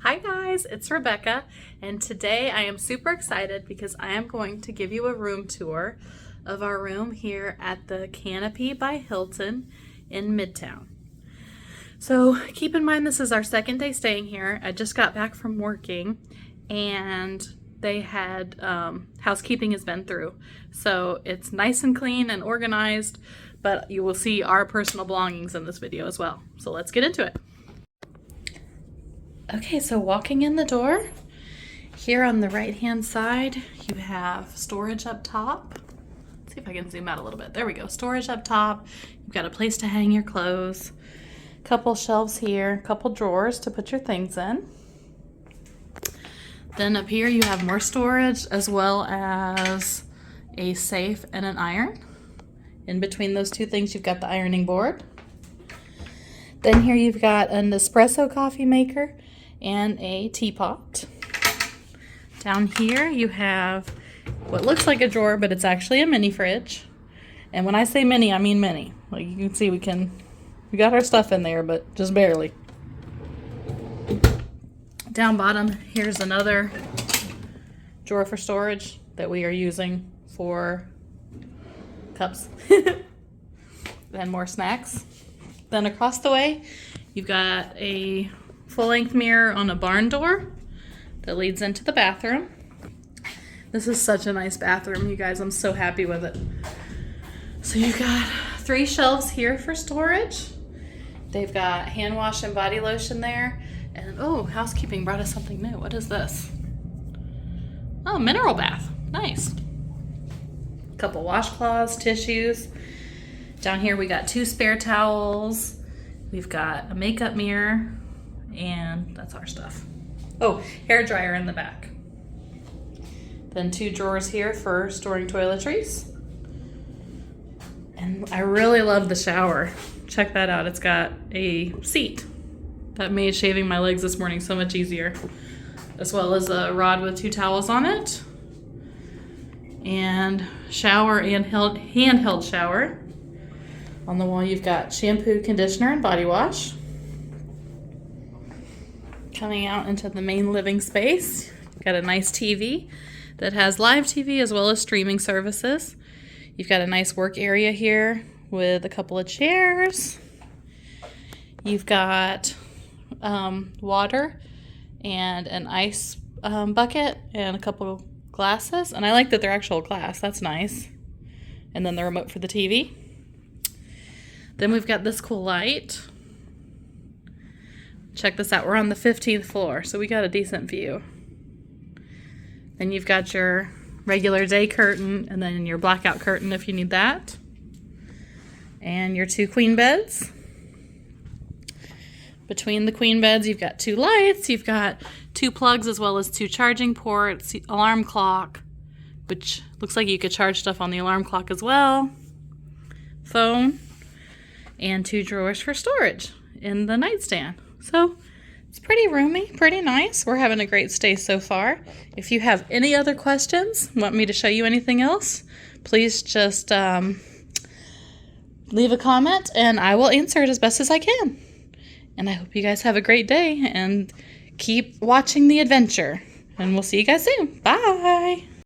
Hi guys, it's Rebecca, and today I am super excited because I am going to give you a room tour of our room here at the Canopy by Hilton in Midtown. So keep in mind this is our second day staying here. I just got back from working and they had housekeeping has been through. So it's nice and clean and organized, but you will see our personal belongings in this video as well. So let's get into it. Okay, so walking in the door, here on the right-hand side, you have storage up top. Let's see if I can zoom out a little bit. There we go, storage up top. You've got a place to hang your clothes. Couple shelves here, couple drawers to put your things in. Then up here you have more storage as well as a safe and an iron. In between those two things, you've got the ironing board. Then here you've got an espresso coffee maker and a teapot. Down here you have what looks like a drawer, but it's actually a mini fridge. And when I say mini, I mean mini. Like you can see, we got our stuff in there, but just barely. Down bottom, here's another drawer for storage that we are using for cups. Then more snacks. Then across the way, you've got a full-length mirror on a barn door that leads into the bathroom. This is such a nice bathroom, you guys. I'm so happy with it. So you've got 3 shelves here for storage. They've got hand wash and body lotion there. And oh, housekeeping brought us something new. What is this? Oh, mineral bath. Nice. Couple washcloths, tissues. Down here we got 2 spare towels. We've got a makeup mirror, and that's our stuff. Oh, hair dryer in the back. Then 2 drawers here for storing toiletries. And I really love the shower. Check that out. It's got a seat. That made shaving my legs this morning so much easier. As well as a rod with 2 towels on it. And shower and handheld shower. On the wall you've got shampoo, conditioner, and body wash. Coming out into the main living space, you've got a nice TV that has live TV as well as streaming services. You've got a nice work area here with a couple of chairs. You've got water and an ice bucket and a couple glasses. And I like that they're actual glass. That's nice. And then the remote for the TV. Then we've got this cool light. Check this out. We're on the 15th floor, so we got a decent view. Then you've got your regular day curtain and then your blackout curtain if you need that. And your 2 queen beds. Between the queen beds, you've got 2 lights. You've got 2 plugs as well as 2 charging ports, alarm clock, which looks like you could charge stuff on the alarm clock as well. Phone. And 2 drawers for storage in the nightstand. So it's pretty roomy, pretty nice. We're having a great stay so far. If you have any other questions, want me to show you anything else, please just leave a comment and I will answer it as best as I can. And I hope you guys have a great day and keep watching the adventure. And we'll see you guys soon. Bye.